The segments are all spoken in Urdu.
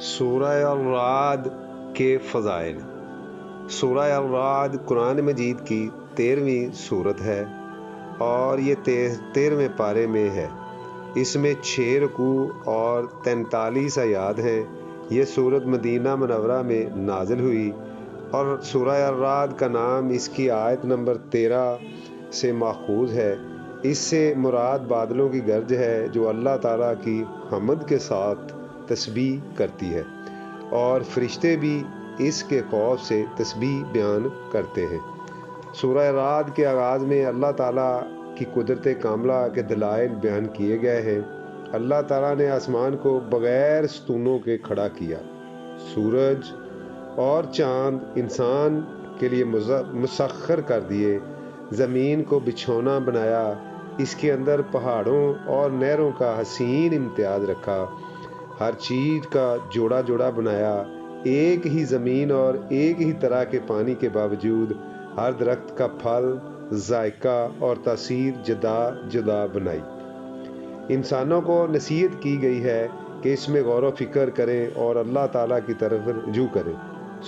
سورہ الرعد کے فضائل۔ سورہ الرعد قرآن مجید کی 13ویں سورت ہے اور یہ 13ویں پارے میں ہے۔ اس میں 6 رکوع اور 43 آیات ہیں۔ یہ سورت مدینہ منورہ میں نازل ہوئی اور سورہ الرعد کا نام اس کی آیت نمبر 13 سے ماخوذ ہے۔ اس سے مراد بادلوں کی گرج ہے جو اللہ تعالیٰ کی حمد کے ساتھ تسبیح کرتی ہے، اور فرشتے بھی اس کے خوف سے تسبیح بیان کرتے ہیں۔ سورہ رعد کے آغاز میں اللہ تعالیٰ کی قدرت کاملہ کے دلائل بیان کیے گئے ہیں۔ اللہ تعالیٰ نے آسمان کو بغیر ستونوں کے کھڑا کیا، سورج اور چاند انسان کے لیے مسخر کر دیے، زمین کو بچھونا بنایا، اس کے اندر پہاڑوں اور نہروں کا حسین امتیاز رکھا، ہر چیز کا جوڑا جوڑا بنایا، ایک ہی زمین اور ایک ہی طرح کے پانی کے باوجود ہر درخت کا پھل، ذائقہ اور تاثیر جدا جدا بنائی۔ انسانوں کو نصیحت کی گئی ہے کہ اس میں غور و فکر کریں اور اللہ تعالیٰ کی طرف رجوع کریں۔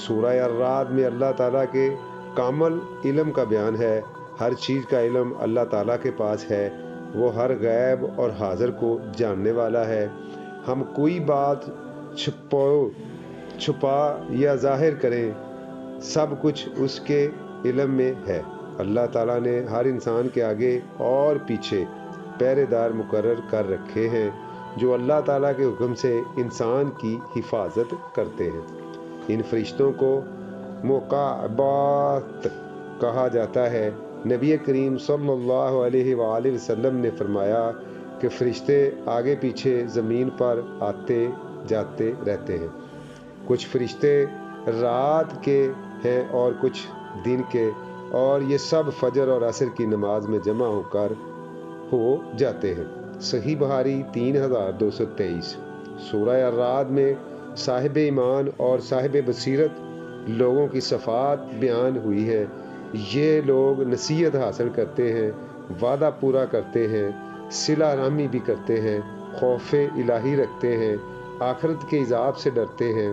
سورہ الرعد میں اللہ تعالیٰ کے کامل علم کا بیان ہے۔ ہر چیز کا علم اللہ تعالیٰ کے پاس ہے، وہ ہر غیب اور حاضر کو جاننے والا ہے۔ ہم کوئی بات چھپا یا ظاہر کریں، سب کچھ اس کے علم میں ہے۔ اللہ تعالیٰ نے ہر انسان کے آگے اور پیچھے پہرے دار مقرر کر رکھے ہیں جو اللہ تعالیٰ کے حکم سے انسان کی حفاظت کرتے ہیں۔ ان فرشتوں کو مقربات کہا جاتا ہے۔ نبی کریم صلی اللہ علیہ وآلہ وسلم نے فرمایا کہ فرشتے آگے پیچھے زمین پر آتے جاتے رہتے ہیں۔ کچھ فرشتے رات کے ہیں اور کچھ دن کے، اور یہ سب فجر اور عصر کی نماز میں جمع ہو جاتے ہیں۔ صحیح بخاری 3223۔ سورہ الرعد میں صاحب ایمان اور صاحب بصیرت لوگوں کی صفات بیان ہوئی ہے۔ یہ لوگ نصیحت حاصل کرتے ہیں، وعدہ پورا کرتے ہیں، صلہ رحمی بھی کرتے ہیں، خوف الہی رکھتے ہیں، آخرت کے عذاب سے ڈرتے ہیں،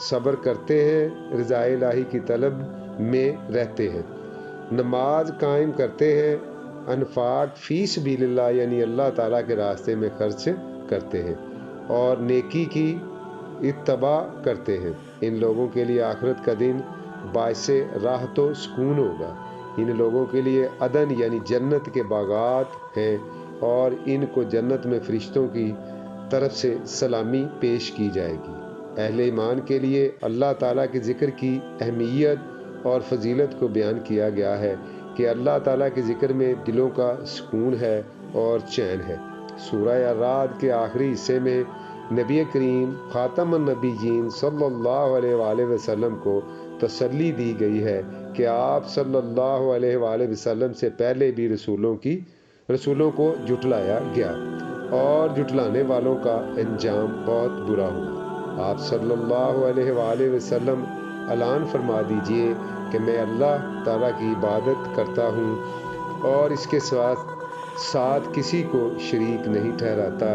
صبر کرتے ہیں، رضا الہی کی طلب میں رہتے ہیں، نماز قائم کرتے ہیں، انفاق فی سبیل اللہ یعنی اللہ تعالیٰ کے راستے میں خرچ کرتے ہیں، اور نیکی کی اتباع کرتے ہیں۔ ان لوگوں کے لیے آخرت کا دن باعث راحت و سکون ہوگا۔ ان لوگوں کے لیے عدن یعنی جنت کے باغات ہیں، اور ان کو جنت میں فرشتوں کی طرف سے سلامی پیش کی جائے گی۔ اہل ایمان کے لیے اللہ تعالیٰ کے ذکر کی اہمیت اور فضیلت کو بیان کیا گیا ہے کہ اللہ تعالیٰ کے ذکر میں دلوں کا سکون ہے اور چین ہے۔ سورہ الرعد کے آخری حصے میں نبی کریم خاتم النبیین صلی اللہ علیہ وآلہ وسلم کو تسلی دی گئی ہے کہ آپ صلی اللہ علیہ وآلہ وسلم سے پہلے بھی رسولوں کو جھٹلایا گیا اور جھٹلانے والوں کا انجام بہت برا ہوا۔ آپ صلی اللہ علیہ وآلہ وسلم اعلان فرما دیجئے کہ میں اللہ تعالیٰ کی عبادت کرتا ہوں اور اس کے ساتھ کسی کو شریک نہیں ٹھہراتا،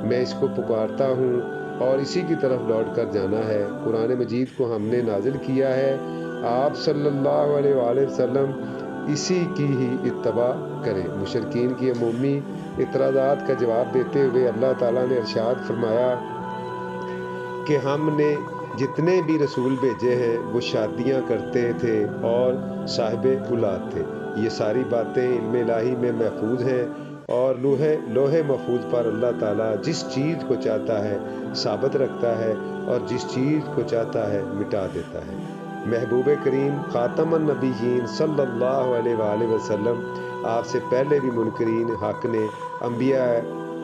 میں اس کو پکارتا ہوں اور اسی کی طرف لوٹ کر جانا ہے۔ قرآن مجید کو ہم نے نازل کیا ہے، آپ صلی اللہ علیہ وآلہ وسلم اسی کی ہی اتباع کریں۔ مشرکین کی عمومی اعتراضات کا جواب دیتے ہوئے اللہ تعالیٰ نے ارشاد فرمایا کہ ہم نے جتنے بھی رسول بھیجے ہیں وہ شادیاں کرتے تھے اور صاحب اولاد تھے۔ یہ ساری باتیں علم الہی میں محفوظ ہیں، اور لوح محفوظ پر اللہ تعالیٰ جس چیز کو چاہتا ہے ثابت رکھتا ہے اور جس چیز کو چاہتا ہے مٹا دیتا ہے۔ محبوب کریم خاتم النبیین صلی اللہ علیہ وآلہ وسلم آپ سے پہلے بھی منکرین حق نے انبیاء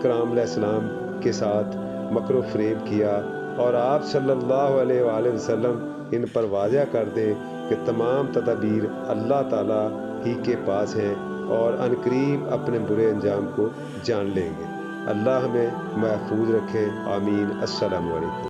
کرام علیہ السلام کے ساتھ مکر و فریب کیا، اور آپ صلی اللہ علیہ وآلہ وسلم ان پر واضح کر دیں کہ تمام تدابیر اللہ تعالیٰ ہی کے پاس ہیں اور عنقریب اپنے برے انجام کو جان لیں گے۔ اللہ ہمیں محفوظ رکھے، آمین۔ السلام علیکم۔